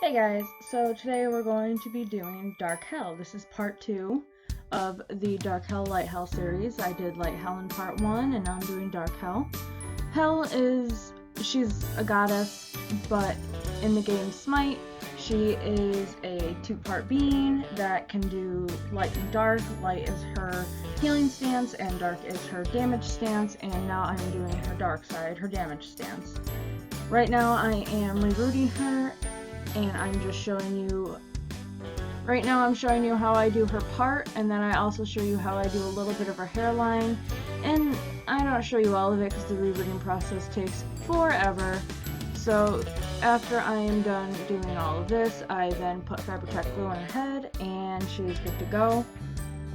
Hey guys, so today we're going to be doing Dark Hell. This is part 2 of the Dark Hell Light Hell series. I did Light Hell in part 1 and now I'm doing Dark Hell. She's a goddess, but in the game Smite, she is a two-part being that can do light and dark. Light is her healing stance and dark is her damage stance, and now I'm doing her dark side, her damage stance. Right now I am rerouting her, and I'm just showing you, right now I'm showing you how I do her part, and then I also show you how I do a little bit of her hairline, and I don't show you all of it because the rerouting process takes forever. So after I am done doing all of this, I then put Fabri-Tac glue on her head, and she's good to go.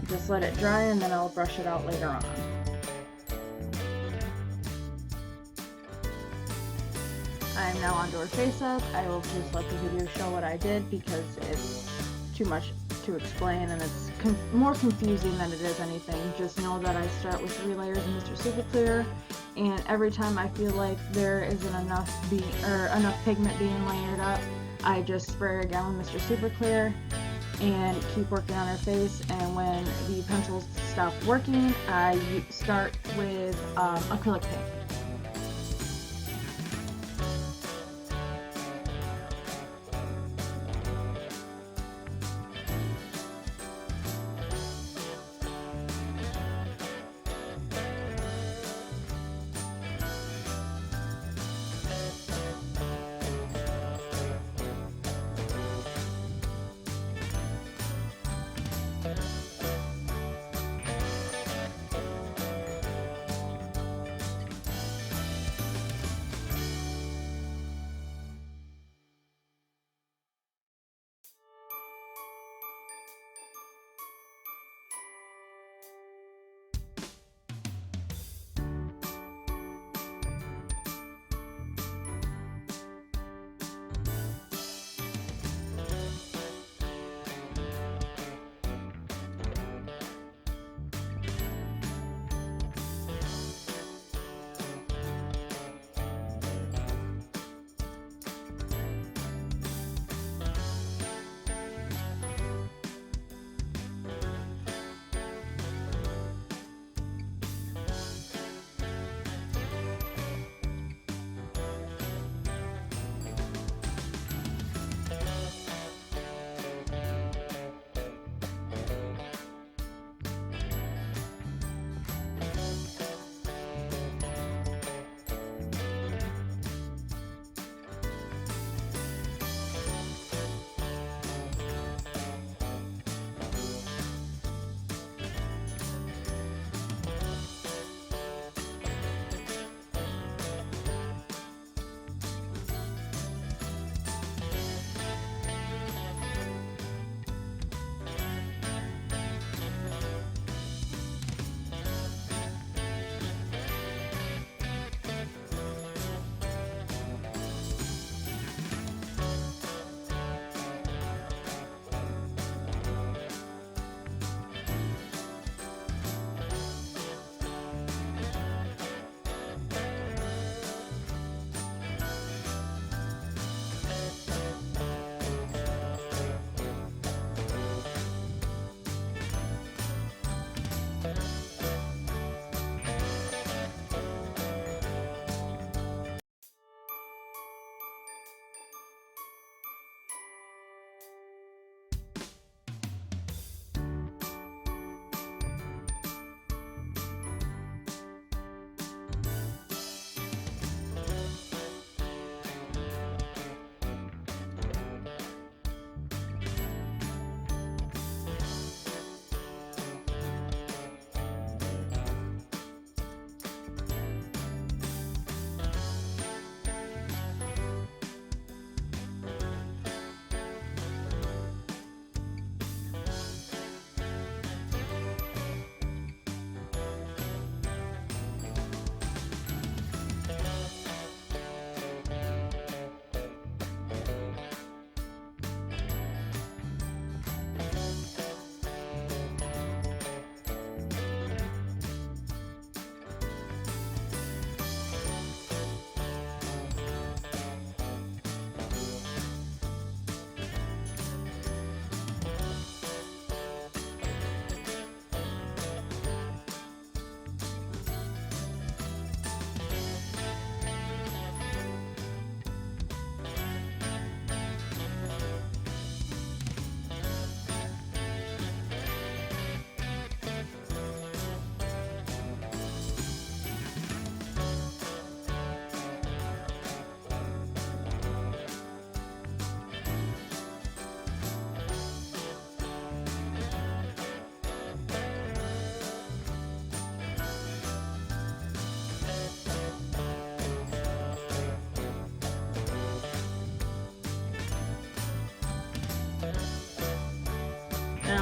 Just let it dry, and then I'll brush it out later on. I am now onto her face up. I will just let the video show what I did because it's too much to explain and it's more confusing than it is anything. Just know that I start with 3 layers of Mr. Super Clear, and every time I feel like there isn't enough pigment being layered up, I just spray again with Mr. Super Clear and keep working on her face. And when the pencils stop working, I start with acrylic paint.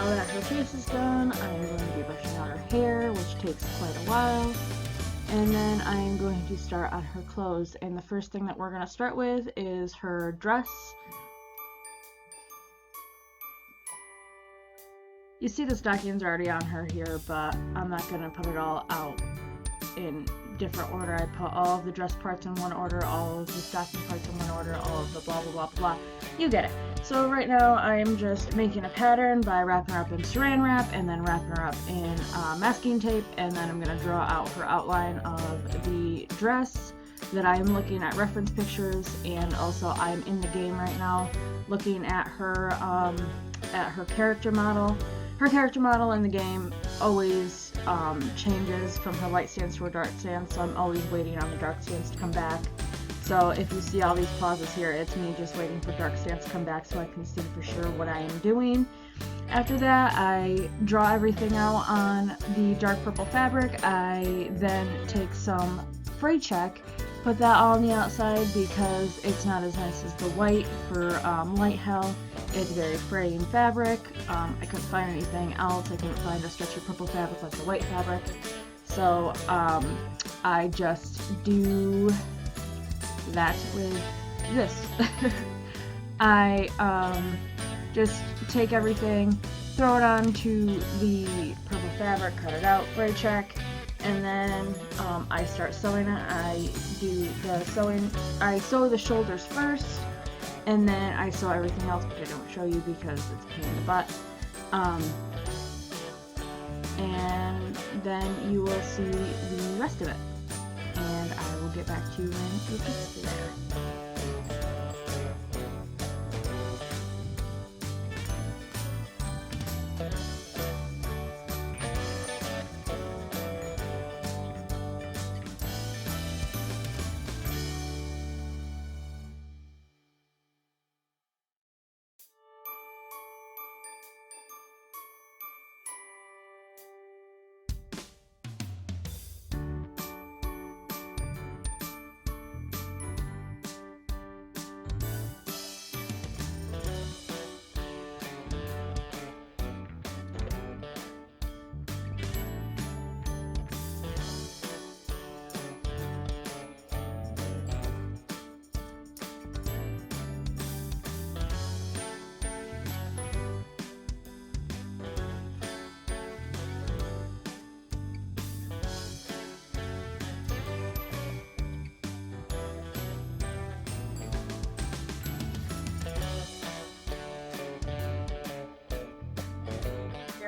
now that her face is done, I'm going to be brushing out her hair, which takes quite a while. And then I'm going to start on her clothes. And the first thing that we're going to start with is her dress. You see the stockings already on her here, but I'm not going to put it all out in different order. I put all of the dress parts in one order, all of the stocking parts in one order, all of the blah blah blah blah. You get it. So right now I'm just making a pattern by wrapping her up in saran wrap and then wrapping her up in masking tape, and then I'm going to draw out her outline of the dress that I'm looking at reference pictures, and also I'm in the game right now looking at her character model. Her character model in the game always changes from her light stance to her dark stance, so I'm always waiting on the dark stance to come back. So if you see all these pauses here, it's me just waiting for dark stance to come back so I can see for sure what I am doing. After that, I draw everything out on the dark purple fabric. I then take some fray check, put that all on the outside because it's not as nice as the white for light hell. It's very fraying fabric. I couldn't find anything else. I couldn't find a stretchy purple fabric like the white fabric. So I just do that with this. I just take everything, throw it onto the purple fabric, cut it out, fray check, and then I start sewing it. I do the sewing. I sew the shoulders first, and then I sew everything else, which I don't show you because it's a pain in the butt. And then you will see the rest of it. And I will get back to you when it gets there.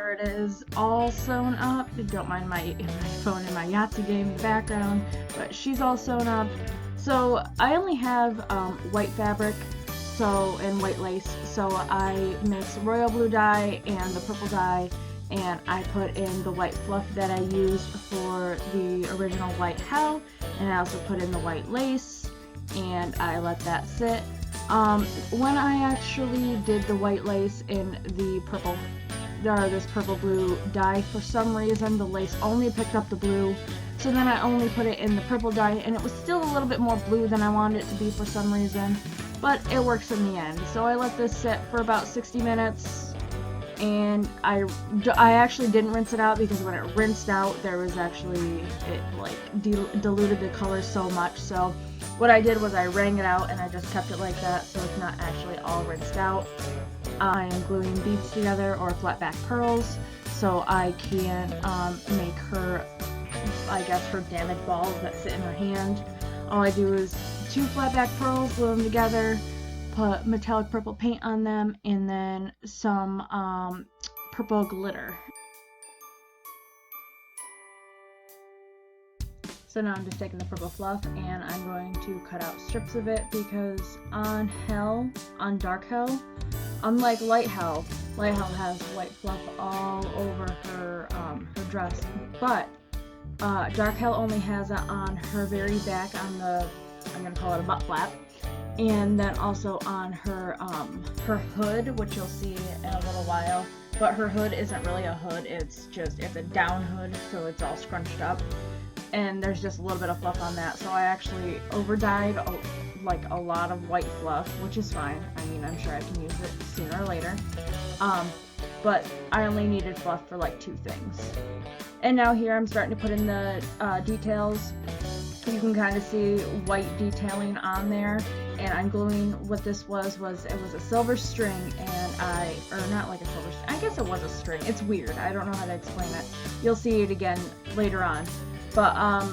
It is all sewn up. Don't mind my phone and my Yahtzee game in the background, but she's all sewn up. So I only have white fabric and white lace, so I mix royal blue dye and the purple dye, and I put in the white fluff that I used for the original white hell, and I also put in the white lace, and I let that sit. When I actually did the white lace in the purple, this purple blue dye, for some reason the lace only picked up the blue, so then I only put it in the purple dye, and it was still a little bit more blue than I wanted it to be for some reason, but it works in the end. So I let this sit for about 60 minutes, and I actually didn't rinse it out because when it rinsed out there was actually, it like diluted the color so much. So what I did was I wrung it out and I just kept it like that, so it's not actually all rinsed out. I am gluing beads together, or flat back pearls, so I can make her, I guess, her damage balls that sit in her hand. All I do is 2 flat back pearls, glue them together, put metallic purple paint on them, and then some purple glitter. So now I'm just taking the purple fluff and I'm going to cut out strips of it, because on dark hell, unlike light hell has white fluff all over her dress, but dark hell only has it on her very back, on the, I'm gonna call it a butt flap, and then also on her hood, which you'll see in a little while. But her hood isn't really a hood, it's a down hood, so it's all scrunched up, and there's just a little bit of fluff on that. So I actually over-dyed like a lot of white fluff, which is fine. I mean, I'm sure I can use it sooner or later. but I only needed fluff for like 2 things. And now here I'm starting to put in the details. You can kind of see white detailing on there, and I'm gluing. What this was it was a silver string, and or not like a silver string, I guess it was a string. It's weird, I don't know how to explain it. You'll see it again later on. But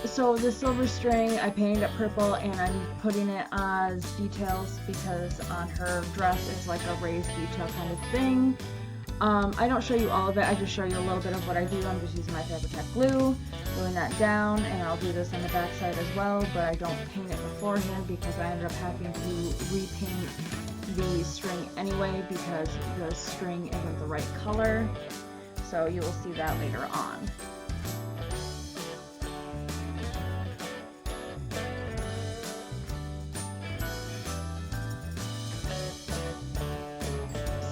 so the silver string, I painted it purple, and I'm putting it as details because on her dress it's like a raised detail kind of thing. I don't show you all of it, I just show you a little bit of what I do. I'm just using my Fabri-Tac glue, gluing that down, and I'll do this on the back side as well, but I don't paint it beforehand because I ended up having to repaint the string anyway because the string isn't the right color. So you will see that later on.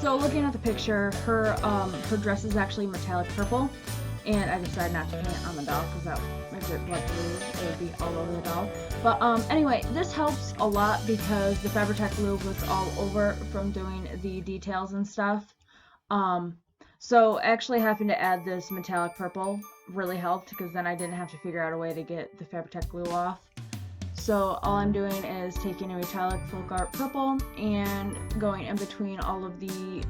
So looking at the picture, her dress is actually metallic purple, and I decided not to paint it on the doll because if it blood blue, it would be all over the doll. But anyway, this helps a lot because the Fabri-Tac glue was all over from doing the details and stuff. So actually having to add this metallic purple really helped because then I didn't have to figure out a way to get the Fabri-Tac glue off. So all I'm doing is taking a metallic folk art purple and going in between all of the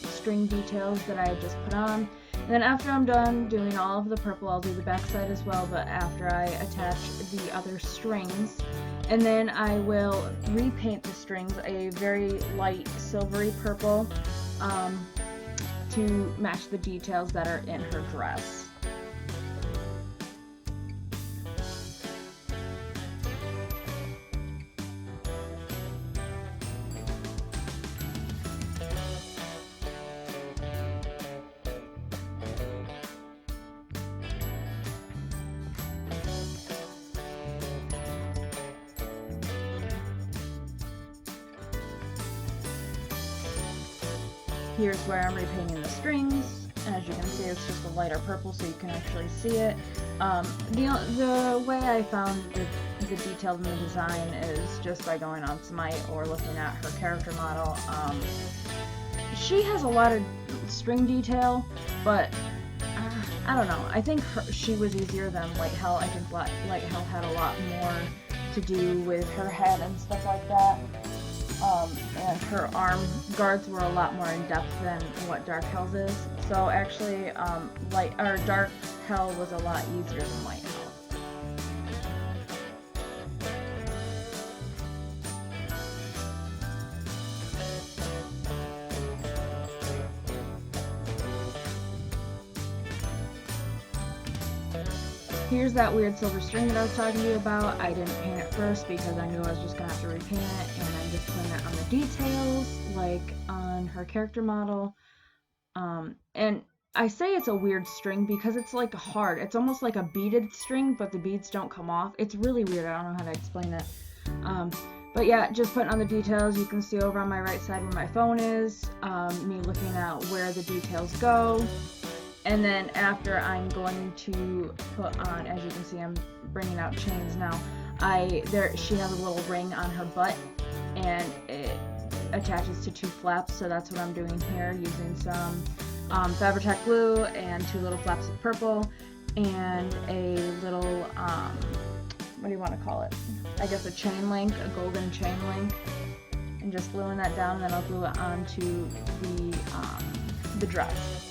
string details that I had just put on. And then after I'm done doing all of the purple, I'll do the back side as well, but after I attach the other strings. And then I will repaint the strings a very light silvery purple to match the details that are in her dress. Here's where I'm repainting the strings. As you can see, it's just a lighter purple so you can actually see it. The way I found the detail in the design is just by going on Smite or looking at her character model. She has a lot of string detail, but I don't know. I think she was easier than Light Hell. I think Light Hell had a lot more to do with her head and stuff like that. And her arm guards were a lot more in depth than what Dark Hell's is. So actually, Dark Hell was a lot easier than Light Hell. Here's that weird silver string that I was talking to you about. I didn't paint it first because I knew I was just going to have to repaint it, and I'm just putting it on the details, like on her character model. And I say it's a weird string because it's like hard. It's almost like a beaded string, but the beads don't come off. It's really weird. I don't know how to explain it. But yeah, just putting on the details. You can see over on my right side where my phone is, me looking at where the details go. And then after, I'm going to put on, as you can see, I'm bringing out chains now. She has a little ring on her butt, and it attaches to 2 flaps, so that's what I'm doing here, using some Fabri-Tac glue and 2 little flaps of purple, and a little, what do you want to call it? I guess a chain link, a golden chain link, and just gluing that down, and then I'll glue it onto the dress.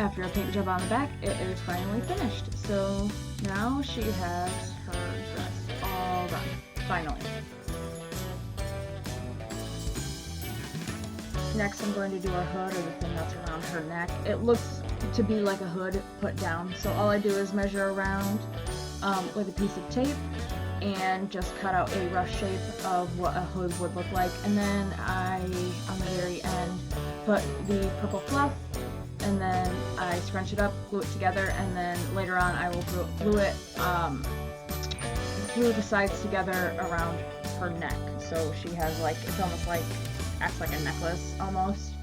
After a paint job on the back, it is finally finished. So now she has her dress all done, finally. Next I'm going to do her hood, or the thing that's around her neck. It looks to be like a hood put down, so all I do is measure around with a piece of tape, and just cut out a rough shape of what a hood would look like. And then I, on the very end, put the purple fluff, and then I scrunch it up, glue it together, and then later on I will glue the sides together around her neck. So she has like, it's almost like, acts like a necklace almost.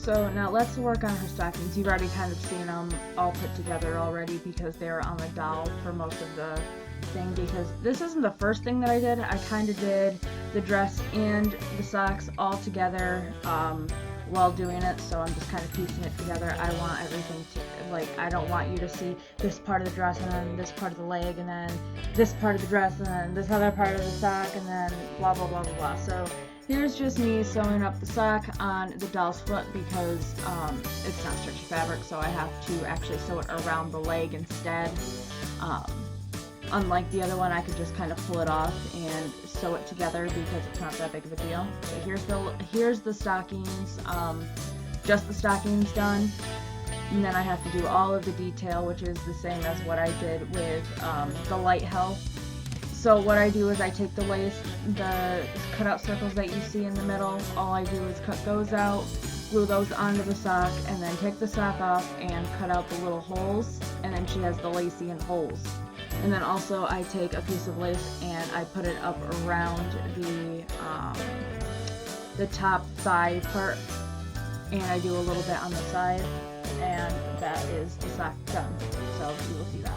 So now let's work on her stockings. You've already kind of seen them all put together already because they're on the doll for most of the thing, because this isn't the first thing that I did. I kind of did the dress and the socks all together while doing it, so I'm just kind of piecing it together. I want everything to, like, I don't want you to see this part of the dress and then this part of the leg and then this part of the dress and then this other part of the sock and then blah blah blah blah blah. So here's just me sewing up the sock on the doll's foot because it's not stretchy fabric, so I have to actually sew it around the leg instead. Unlike the other one, I could just kind of pull it off and sew it together because it's not that big of a deal. So here's the stockings, just the stockings done, and then I have to do all of the detail, which is the same as what I did with the light health. So what I do is I take the lace, the cutout circles that you see in the middle, all I do is cut those out, glue those onto the sock, and then take the sock off and cut out the little holes, and then she has the lacy and holes. And then also I take a piece of lace and I put it up around the top thigh part, and I do a little bit on the side, and that is the sock done. So you will see that.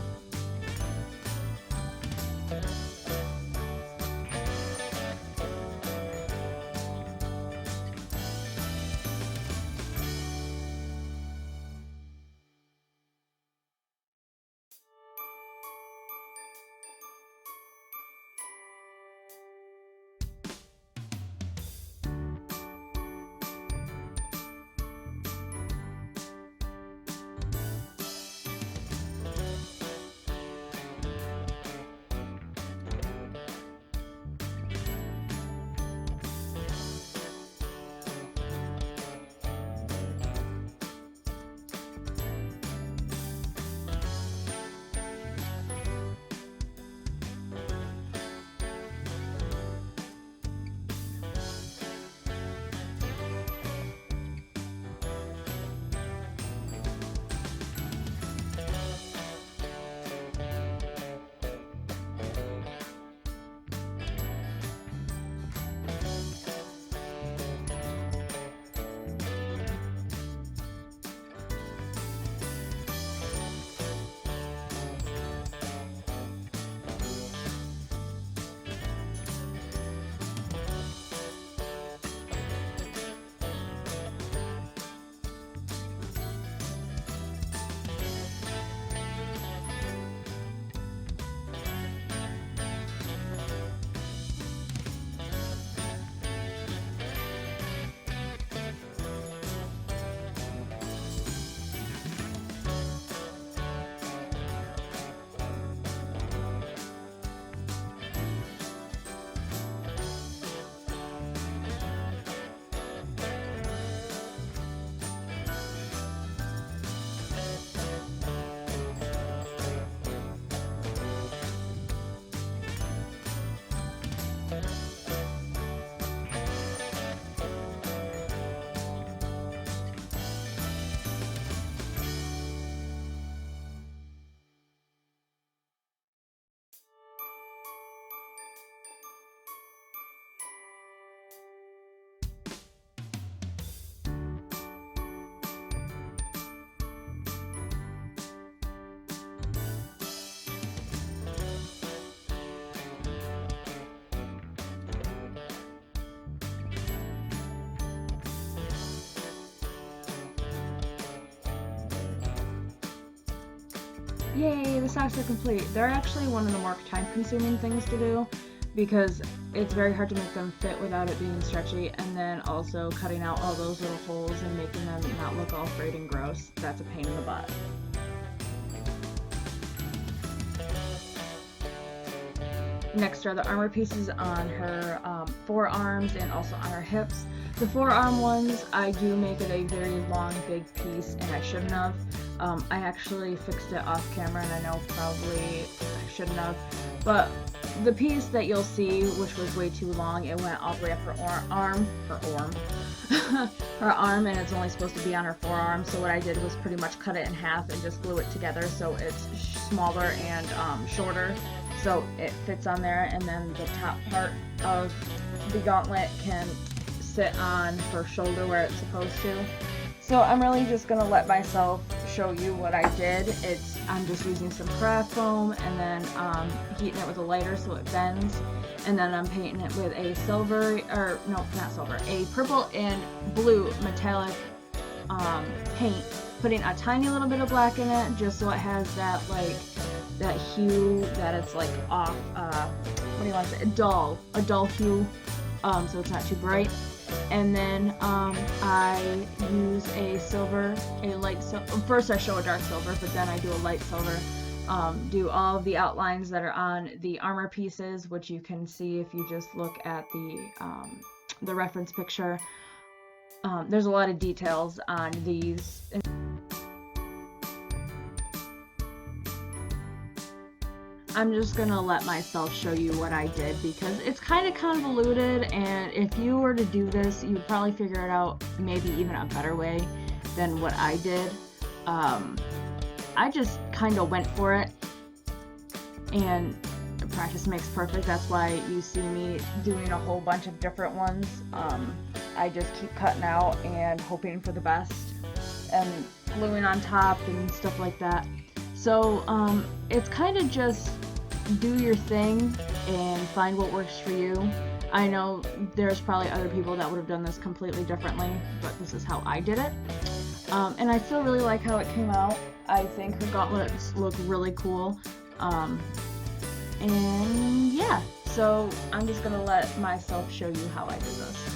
Yay, the socks are complete. They're actually one of the more time-consuming things to do because it's very hard to make them fit without it being stretchy, and then also cutting out all those little holes and making them not look all frayed and gross. That's a pain in the butt. Next are the armor pieces on her forearms and also on her hips. The forearm ones, I do make it a very long, big piece, and I shouldn't have. I actually fixed it off camera, and I know probably I shouldn't have. But the piece that you'll see, which was way too long, it went all the way up her arm, her arm, and it's only supposed to be on her forearm. So what I did was pretty much cut it in half and just glue it together so it's smaller and shorter. So it fits on there, and then the top part of the gauntlet can sit on her shoulder where it's supposed to. So I'm really just gonna let myself show you what I did. I'm just using some craft foam and then heating it with a lighter so it bends, and then I'm painting it with a a purple and blue metallic paint, putting a tiny little bit of black in it just so it has that that hue that it's like off, what do you want to say, a dull hue, so it's not too bright. And then I use a light silver. First I show a dark silver, but then I do a light silver. Do all of the outlines that are on the armor pieces, which you can see if you just look at the reference picture. There's a lot of details on these. I'm just gonna let myself show you what I did because it's kind of convoluted, and if you were to do this, you'd probably figure it out maybe even a better way than what I did. I just kind of went for it, and practice makes perfect. That's why you see me doing a whole bunch of different ones. I just keep cutting out and hoping for the best and gluing on top and stuff like that. So it's kind of just do your thing and find what works for you. I know there's probably other people that would have done this completely differently, but this is how I did it. And I still really like how it came out. I think her gauntlets look really cool. And yeah, so I'm just gonna let myself show you how I did this.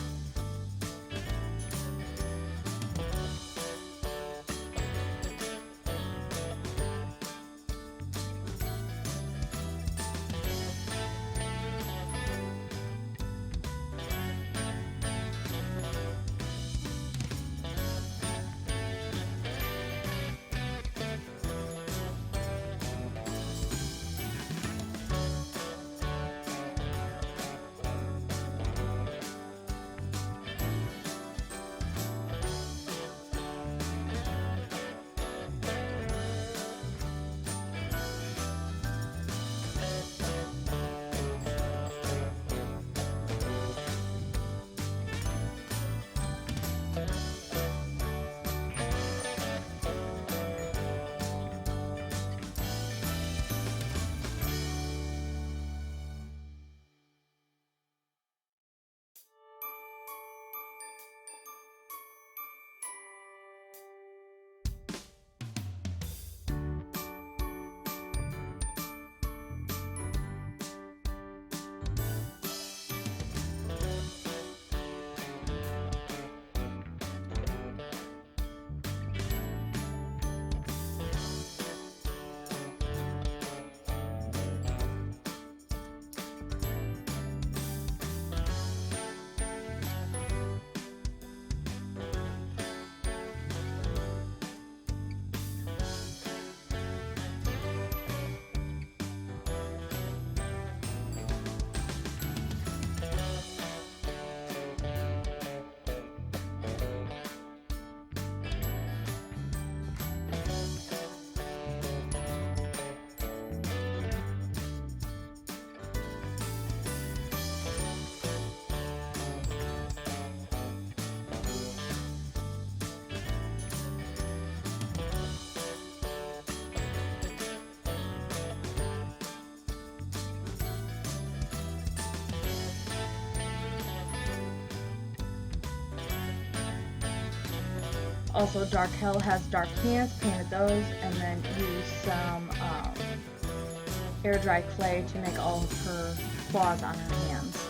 Also, Dark Hell has dark pants, painted those, and then used some air dry clay to make all of her claws on her hands.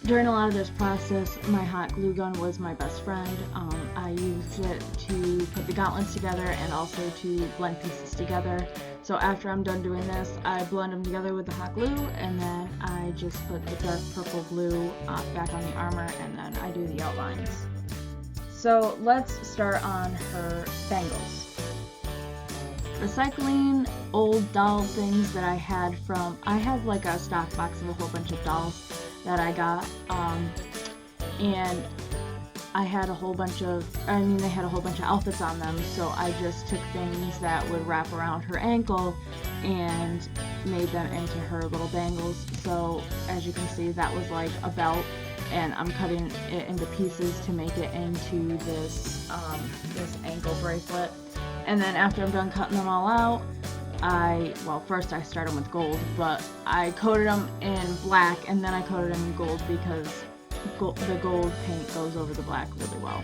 During a lot of this process, my hot glue gun was my best friend. I used it to put the gauntlets together and also to blend pieces together. So after I'm done doing this, I blend them together with the hot glue, and then I just put the dark purple glue back on the armor, and then I do the outlines. So let's start on her bangles. Recycling old doll things that I have like a stock box of a whole bunch of dolls that I got, and they had a whole bunch of outfits on them, so I just took things that would wrap around her ankle and made them into her little bangles. So as you can see, that was like a belt, and I'm cutting it into pieces to make it into this ankle bracelet. And then after I'm done cutting them all out, first I started with gold, but I coated them in black, and then I coated them in gold because the gold paint goes over the black really well.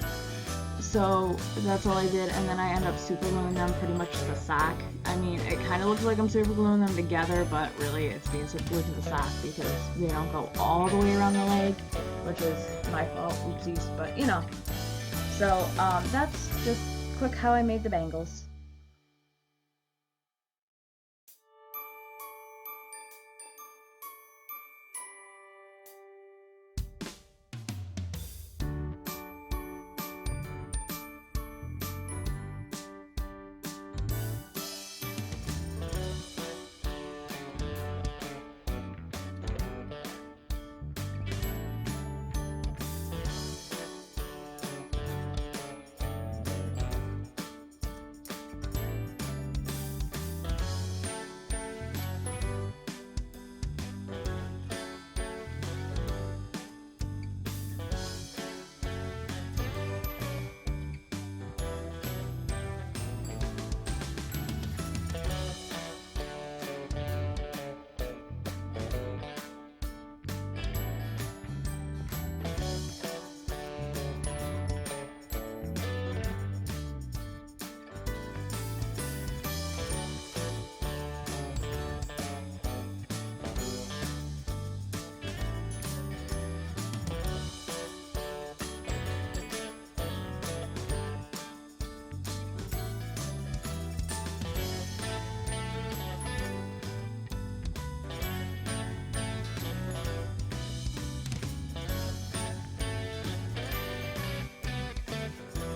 So that's all I did, and then I end up super gluing them pretty much to the sock. I mean, it kind of looks like I'm super gluing them together, but really it's being super glued to the sock because they don't go all the way around the leg, which is my fault, oopsies, but you know. So that's just quick how I made the bangles.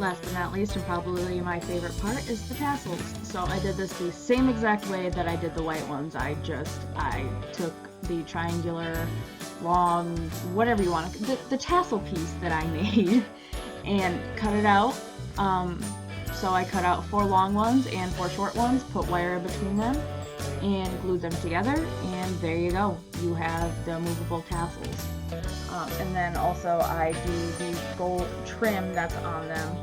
Last but not least, and probably my favorite part, is the tassels. So I did this the same exact way that I did the white ones. I took the triangular, long, whatever you want, the tassel piece that I made, and cut it out. So I cut out 4 long ones and 4 short ones, put wire in between them, and glued them together, and there you go. You have the movable tassels. And then also I do the gold trim that's on them,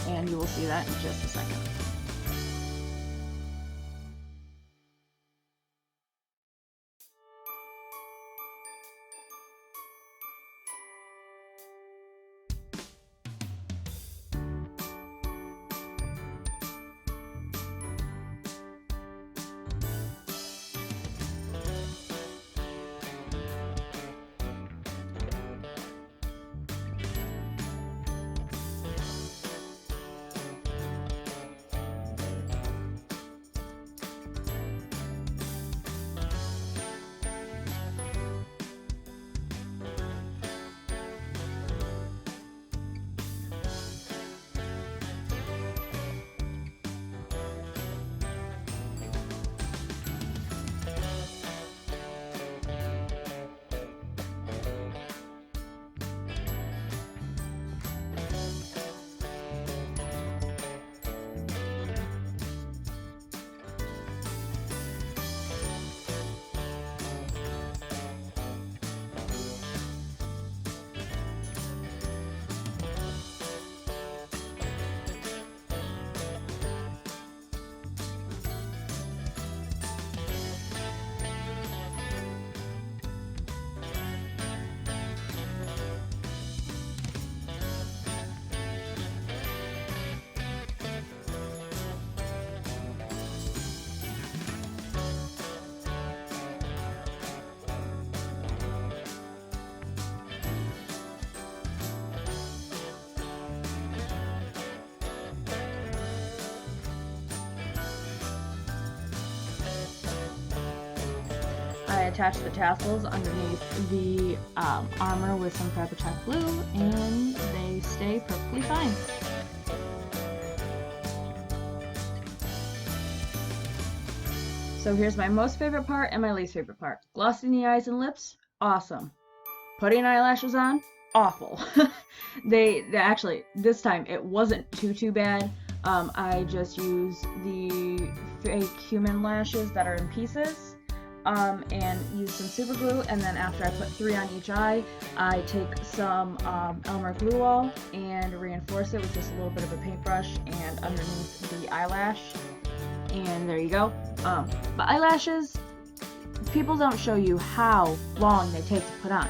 and you will see that in just a second. attach the tassels underneath the armor with some Fabri-Tac glue, and they stay perfectly fine. So here's my most favorite part and my least favorite part. Glossing the eyes and lips, awesome. Putting eyelashes on, awful. they actually, this time it wasn't too bad. I just used the fake human lashes that are in pieces, and use some super glue, and then after I put 3 on each eye, I take some Elmer glue wall and reinforce it with just a little bit of a paintbrush and underneath the eyelash, and there you go. But eyelashes, people don't show you how long they take to put on.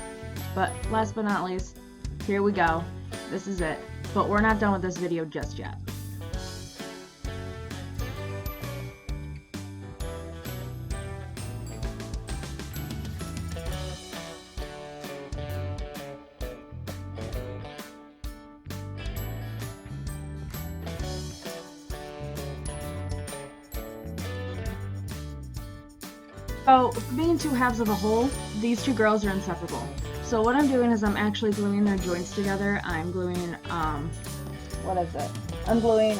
But last but not least, here we go. This is it. But we're not done with this video just yet. So, being 2 halves of a whole, these 2 girls are inseparable. So what I'm doing is I'm actually gluing their joints together. I'm gluing, what is it? I'm gluing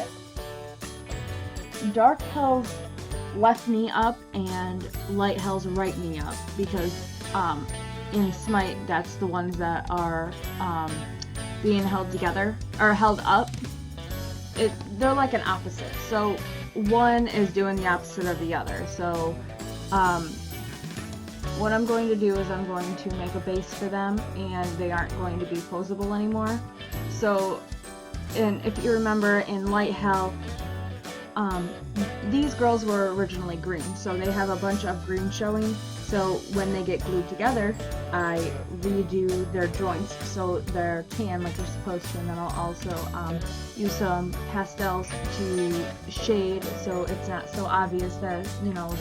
Dark Hell's left knee up and Light Hell's right knee up, because in Smite, that's the ones that are being held together, or held up. They're like an opposite. So one is doing the opposite of the other. So what I'm going to do is I'm going to make a base for them, and they aren't going to be posable anymore. So, and if you remember in Light Hell, these girls were originally green, so they have a bunch of green showing. So when they get glued together, I redo their joints so they're tan like they're supposed to, and then I'll also use some pastels to shade so it's not so obvious that, you know,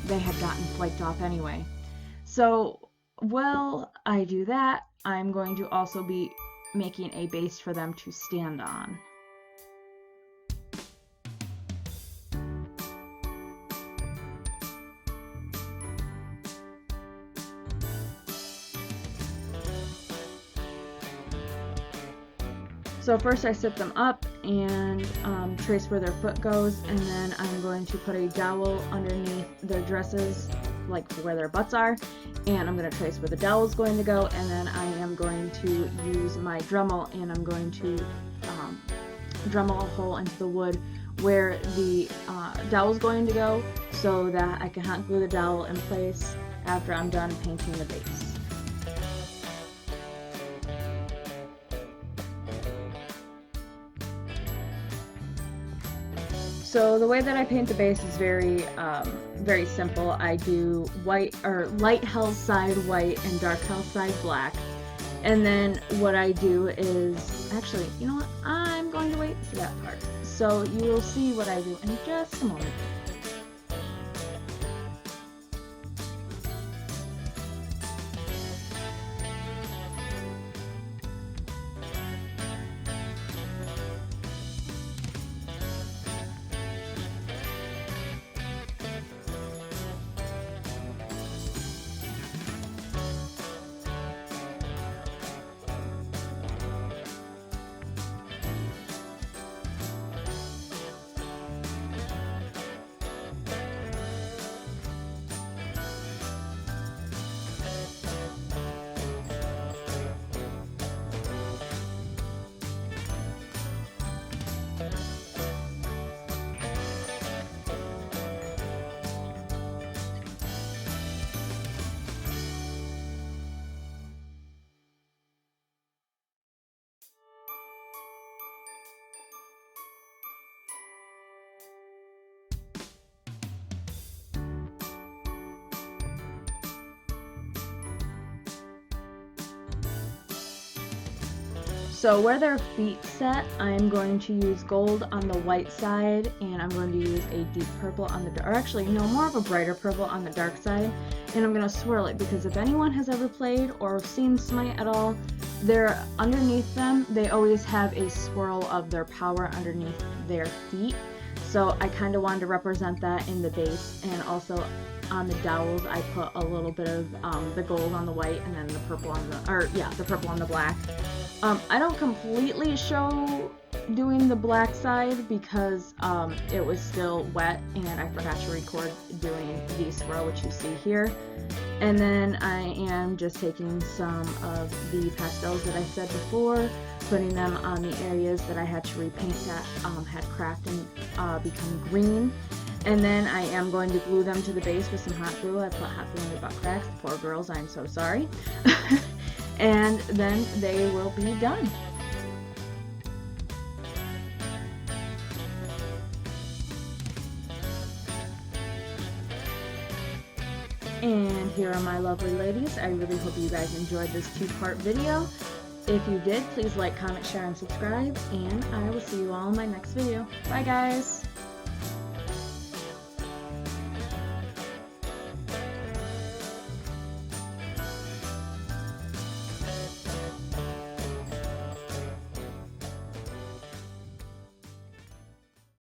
they had gotten flaked off anyway. So while I do that, I'm going to also be making a base for them to stand on. So first I sit them up and trace where their foot goes, and then I'm going to put a dowel underneath their dresses, like where their butts are, and I'm going to trace where the dowel is going to go, and then I am going to use my Dremel, and I'm going to Dremel a hole into the wood where the dowel is going to go, so that I can hot glue the dowel in place after I'm done painting the base. So the way that I paint the base is very simple. I do white or light hell side white and dark hell side black. And then what I do is, actually, you know what? I'm going to wait for that part. So you will see what I do in just a moment. So where their feet set, I'm going to use gold on the white side, and I'm going to use a deep purple on the, or actually no, more of a brighter purple on the dark side, and I'm going to swirl it, because if anyone has ever played or seen Smite at all, they're underneath them, they always have a swirl of their power underneath their feet. So I kind of wanted to represent that in the base, and also on the dowels I put a little bit of the gold on the white and then the purple on the purple on the black. I don't completely show doing the black side because it was still wet and I forgot to record doing the swirl, which you see here. And then I am just taking some of the pastels that I said before, putting them on the areas that I had to repaint that had cracked and become green. And then I am going to glue them to the base with some hot glue. I put hot glue in their butt cracks. Poor girls, I'm so sorry. And then they will be done. And here are my lovely ladies. I really hope you guys enjoyed this 2-part video. If you did, please like, comment, share, and subscribe, and I will see you all in my next video. Bye guys!